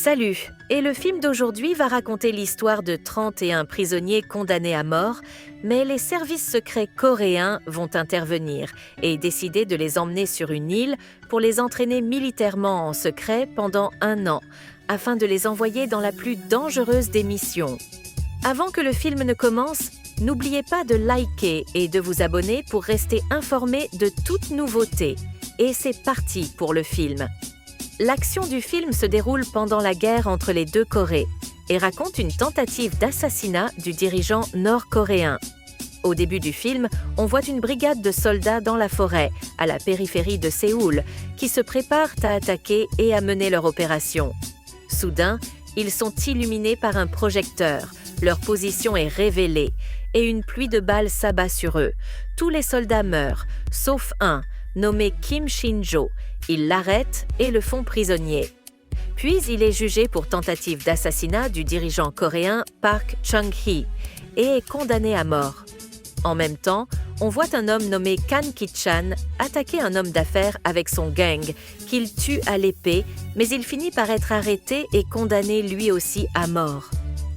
Salut! Et le film d'aujourd'hui va raconter l'histoire de 31 prisonniers condamnés à mort, mais les services secrets coréens vont intervenir et décider de les emmener sur une île pour les entraîner militairement en secret pendant 1 an, afin de les envoyer dans la plus dangereuse des missions. Avant que le film ne commence, n'oubliez pas de liker et de vous abonner pour rester informé de toute nouveauté. Et c'est parti pour le film. L'action du film se déroule pendant la guerre entre les deux Corées et raconte une tentative d'assassinat du dirigeant nord-coréen. Au début du film, on voit une brigade de soldats dans la forêt, à la périphérie de Séoul, qui se préparent à attaquer et à mener leur opération. Soudain, ils sont illuminés par un projecteur, leur position est révélée, et une pluie de balles s'abat sur eux. Tous les soldats meurent, sauf un, nommé Kim Shin-jo. Ils l'arrêtent et le font prisonnier. Puis il est jugé pour tentative d'assassinat du dirigeant coréen Park Chung-hee et est condamné à mort. En même temps, on voit un homme nommé Kan Ki-chan attaquer un homme d'affaires avec son gang, qu'il tue à l'épée, mais il finit par être arrêté et condamné lui aussi à mort.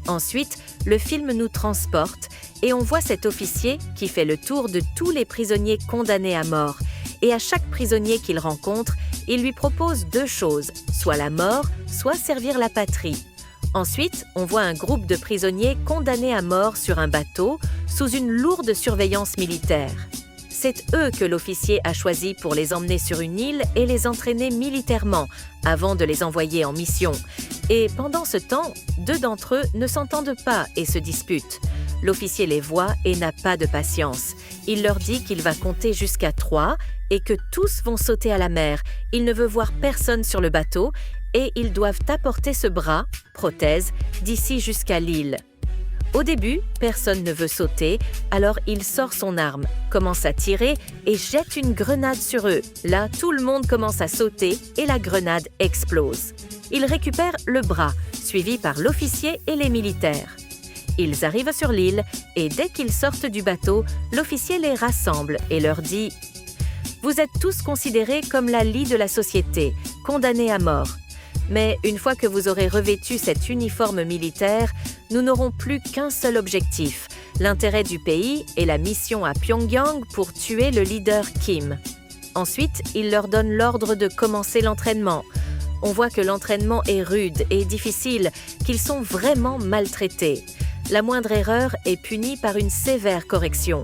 Ensuite, le film nous transporte et on voit cet officier qui fait le tour de tous les prisonniers condamnés à mort. Et à chaque prisonnier qu'il rencontre, il lui propose 2 choses, soit la mort, soit servir la patrie. Ensuite, on voit un groupe de prisonniers condamnés à mort sur un bateau sous une lourde surveillance militaire. C'est eux que l'officier a choisi pour les emmener sur une île et les entraîner militairement avant de les envoyer en mission. Et pendant ce temps, 2 d'entre eux ne s'entendent pas et se disputent. L'officier les voit et n'a pas de patience. Il leur dit qu'il va compter jusqu'à 3 et que tous vont sauter à la mer. Il ne veut voir personne sur le bateau et ils doivent apporter ce bras, prothèse, d'ici jusqu'à l'île. Au début, personne ne veut sauter, alors il sort son arme, commence à tirer et jette une grenade sur eux. Là, tout le monde commence à sauter et la grenade explose. Il récupère le bras, suivi par l'officier et les militaires. Ils arrivent sur l'île et dès qu'ils sortent du bateau, l'officier les rassemble et leur dit « Vous êtes tous considérés comme la lie de la société, condamnés à mort. Mais une fois que vous aurez revêtu cet uniforme militaire, nous n'aurons plus qu'un seul objectif, l'intérêt du pays et la mission à Pyongyang pour tuer le leader Kim. » Ensuite, il leur donne l'ordre de commencer l'entraînement. On voit que l'entraînement est rude et difficile, qu'ils sont vraiment maltraités. La moindre erreur est punie par une sévère correction.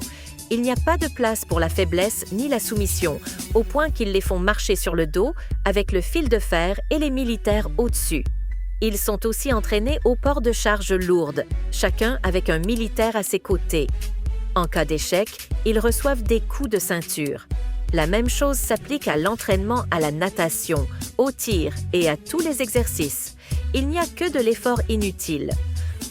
Il n'y a pas de place pour la faiblesse ni la soumission, au point qu'ils les font marcher sur le dos avec le fil de fer et les militaires au-dessus. Ils sont aussi entraînés au port de charges lourdes, chacun avec un militaire à ses côtés. En cas d'échec, ils reçoivent des coups de ceinture. La même chose s'applique à l'entraînement à la natation, au tir et à tous les exercices. Il n'y a que de l'effort inutile.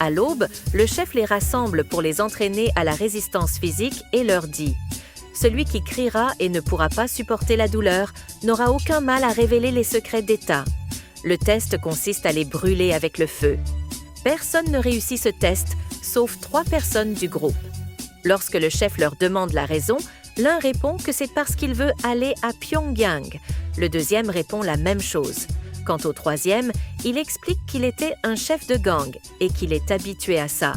À l'aube, le chef les rassemble pour les entraîner à la résistance physique et leur dit « Celui qui criera et ne pourra pas supporter la douleur n'aura aucun mal à révéler les secrets d'État. Le test consiste à les brûler avec le feu. Personne ne réussit ce test, sauf 3 personnes du groupe. Lorsque le chef leur demande la raison, l'un répond que c'est parce qu'il veut aller à Pyongyang. Le deuxième répond la même chose. Quant au troisième, il explique qu'il était un chef de gang et qu'il est habitué à ça.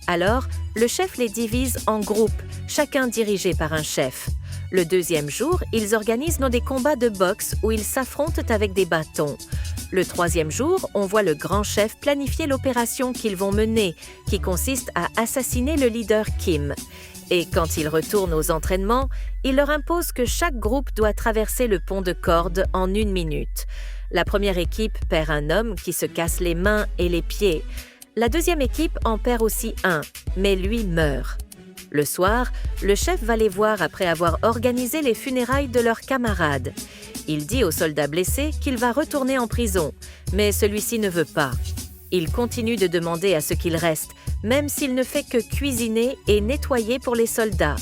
Alors, le chef les divise en groupes, chacun dirigé par un chef. Le deuxième jour, ils organisent des combats de boxe où ils s'affrontent avec des bâtons. Le troisième jour, on voit le grand chef planifier l'opération qu'ils vont mener, qui consiste à assassiner le leader Kim. Et quand ils retournent aux entraînements, il leur impose que chaque groupe doit traverser le pont de corde en 1 minute. La première équipe perd un homme qui se casse les mains et les pieds. La deuxième équipe en perd aussi un, mais lui meurt. Le soir, le chef va les voir après avoir organisé les funérailles de leurs camarades. Il dit au soldat blessé qu'il va retourner en prison, mais celui-ci ne veut pas. Il continue de demander à ce qu'il reste, même s'il ne fait que cuisiner et nettoyer pour les soldats.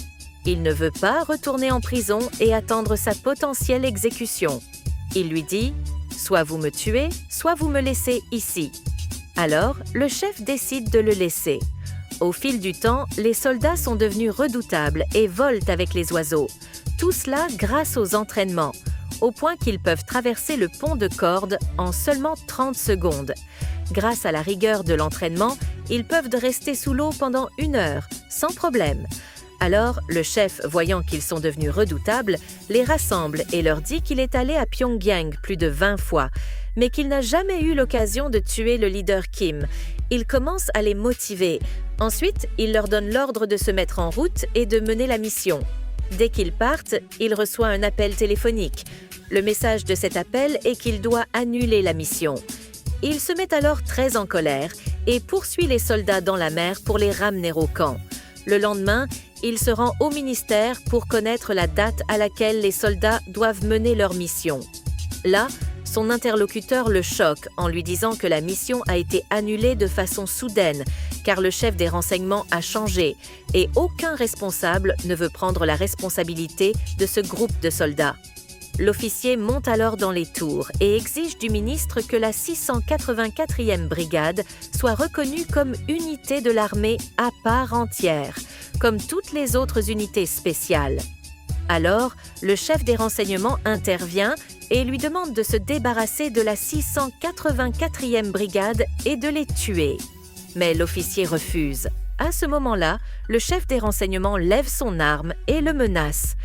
Il ne veut pas retourner en prison et attendre sa potentielle exécution. Il lui dit « Soit vous me tuez, soit vous me laissez ici. » Alors, le chef décide de le laisser. Au fil du temps, les soldats sont devenus redoutables et volent avec les oiseaux. Tout cela grâce aux entraînements. au point qu'ils peuvent traverser le pont de corde en seulement 30 secondes. Grâce à la rigueur de l'entraînement, ils peuvent rester sous l'eau pendant 1 heure, sans problème. Alors, le chef, voyant qu'ils sont devenus redoutables, les rassemble et leur dit qu'il est allé à Pyongyang plus de 20 fois, mais qu'il n'a jamais eu l'occasion de tuer le leader Kim. Il commence à les motiver. Ensuite, il leur donne l'ordre de se mettre en route et de mener la mission. Dès qu'ils partent, il reçoit un appel téléphonique. Le message de cet appel est qu'il doit annuler la mission. Il se met alors très en colère et poursuit les soldats dans la mer pour les ramener au camp. Le lendemain, il se rend au ministère pour connaître la date à laquelle les soldats doivent mener leur mission. Là, son interlocuteur le choque en lui disant que la mission a été annulée de façon soudaine, car le chef des renseignements a changé et aucun responsable ne veut prendre la responsabilité de ce groupe de soldats. L'officier monte alors dans les tours et exige du ministre que la 684e brigade soit reconnue comme unité de l'armée à part entière, comme toutes les autres unités spéciales. Alors, le chef des renseignements intervient et lui demande de se débarrasser de la 684e brigade et de les tuer. Mais l'officier refuse. À ce moment-là, le chef des renseignements lève son arme et le menace.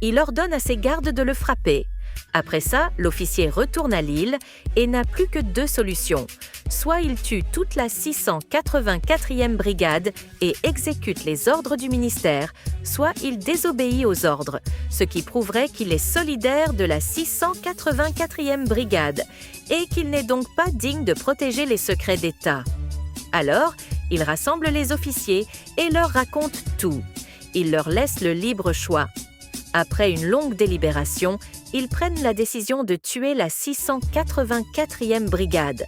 Il ordonne à ses gardes de le frapper. Après ça, l'officier retourne à l'île et n'a plus que 2 solutions. Soit il tue toute la 684e brigade et exécute les ordres du ministère, soit il désobéit aux ordres, ce qui prouverait qu'il est solidaire de la 684e brigade et qu'il n'est donc pas digne de protéger les secrets d'État. Alors, il rassemble les officiers et leur raconte tout. Il leur laisse le libre choix. Après une longue délibération, ils prennent la décision de tuer la 684e brigade.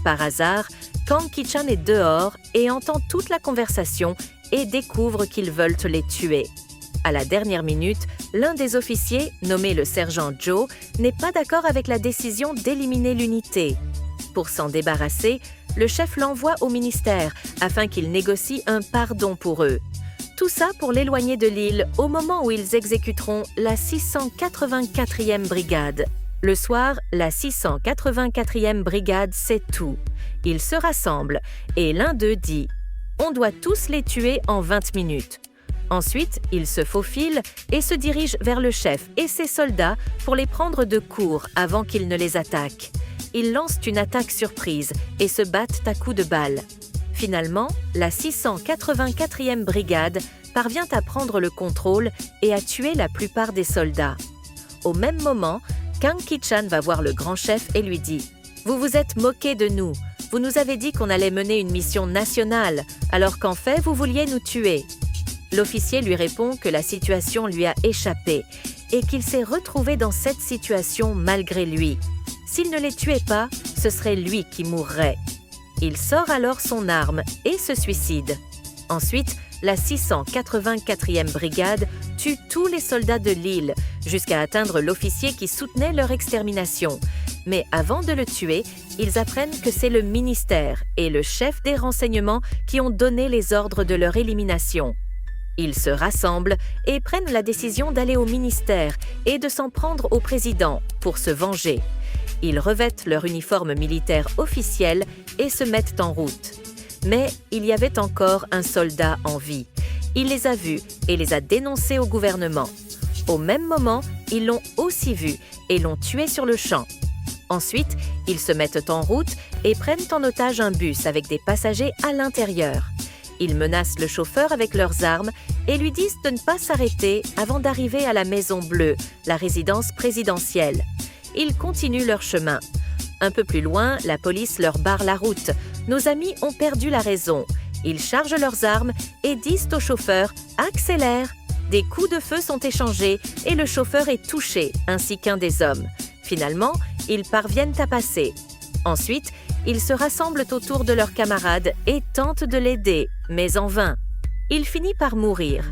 Par hasard, Kang Ki-chan est dehors et entend toute la conversation et découvre qu'ils veulent les tuer. À la dernière minute, l'un des officiers, nommé le sergent Joe, n'est pas d'accord avec la décision d'éliminer l'unité. Pour s'en débarrasser, le chef l'envoie au ministère afin qu'il négocie un pardon pour eux. Tout ça pour l'éloigner de l'île au moment où ils exécuteront la 684e brigade. Le soir, la 684e brigade sait tout. Ils se rassemblent et l'un d'eux dit « On doit tous les tuer en 20 minutes ». Ensuite, ils se faufilent et se dirigent vers le chef et ses soldats pour les prendre de court avant qu'ils ne les attaquent. Ils lancent une attaque surprise et se battent à coups de balles. Finalement, la 684e brigade parvient à prendre le contrôle et à tuer la plupart des soldats. Au même moment, Kang Ki-chan va voir le grand chef et lui dit « Vous vous êtes moqué de nous. Vous nous avez dit qu'on allait mener une mission nationale, alors qu'en fait, vous vouliez nous tuer. » L'officier lui répond que la situation lui a échappé et qu'il s'est retrouvé dans cette situation malgré lui. S'il ne les tuait pas, ce serait lui qui mourrait. Il sort alors son arme et se suicide. Ensuite, la 684e brigade tue tous les soldats de l'île jusqu'à atteindre l'officier qui soutenait leur extermination. Mais avant de le tuer, ils apprennent que c'est le ministère et le chef des renseignements qui ont donné les ordres de leur élimination. Ils se rassemblent et prennent la décision d'aller au ministère et de s'en prendre au président pour se venger. Ils revêtent leur uniforme militaire officiel et se mettent en route. Mais il y avait encore un soldat en vie. Il les a vus et les a dénoncés au gouvernement. Au même moment, ils l'ont aussi vu et l'ont tué sur le champ. Ensuite, ils se mettent en route et prennent en otage un bus avec des passagers à l'intérieur. Ils menacent le chauffeur avec leurs armes et lui disent de ne pas s'arrêter avant d'arriver à la Maison Bleue, la résidence présidentielle. Ils continuent leur chemin. Un peu plus loin, la police leur barre la route. Nos amis ont perdu la raison. Ils chargent leurs armes et disent au chauffeur « Accélère !» Des coups de feu sont échangés et le chauffeur est touché, ainsi qu'un des hommes. Finalement, ils parviennent à passer. Ensuite, ils se rassemblent autour de leurs camarades et tentent de l'aider, mais en vain. Il finit par mourir.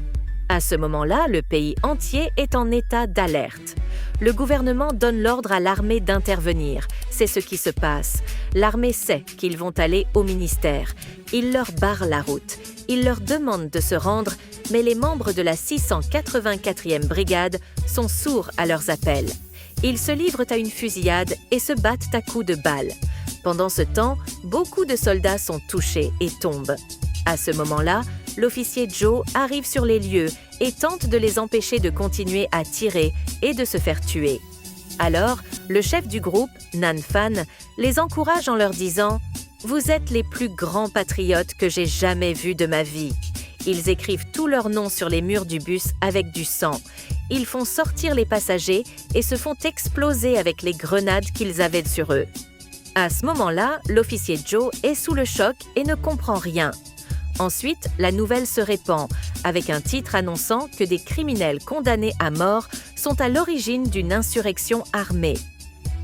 À ce moment-là, le pays entier est en état d'alerte. Le gouvernement donne l'ordre à l'armée d'intervenir. C'est ce qui se passe. L'armée sait qu'ils vont aller au ministère. Ils leur barrent la route. Ils leur demandent de se rendre, mais les membres de la 684e brigade sont sourds à leurs appels. Ils se livrent à une fusillade et se battent à coups de balles. Pendant ce temps, beaucoup de soldats sont touchés et tombent. À ce moment-là, l'officier Joe arrive sur les lieux et tente de les empêcher de continuer à tirer et de se faire tuer. Alors, le chef du groupe, Nan Fan, les encourage en leur disant « Vous êtes les plus grands patriotes que j'ai jamais vus de ma vie. » Ils écrivent tous leurs noms sur les murs du bus avec du sang. Ils font sortir les passagers et se font exploser avec les grenades qu'ils avaient sur eux. À ce moment-là, l'officier Joe est sous le choc et ne comprend rien. Ensuite, la nouvelle se répand, avec un titre annonçant que des criminels condamnés à mort sont à l'origine d'une insurrection armée.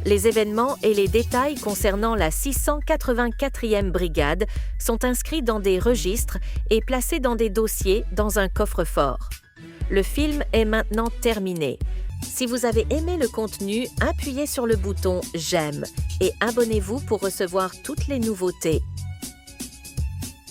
Les événements et les détails concernant la 684e brigade sont inscrits dans des registres et placés dans des dossiers dans un coffre-fort. Le film est maintenant terminé. Si vous avez aimé le contenu, appuyez sur le bouton « J'aime » et abonnez-vous pour recevoir toutes les nouveautés.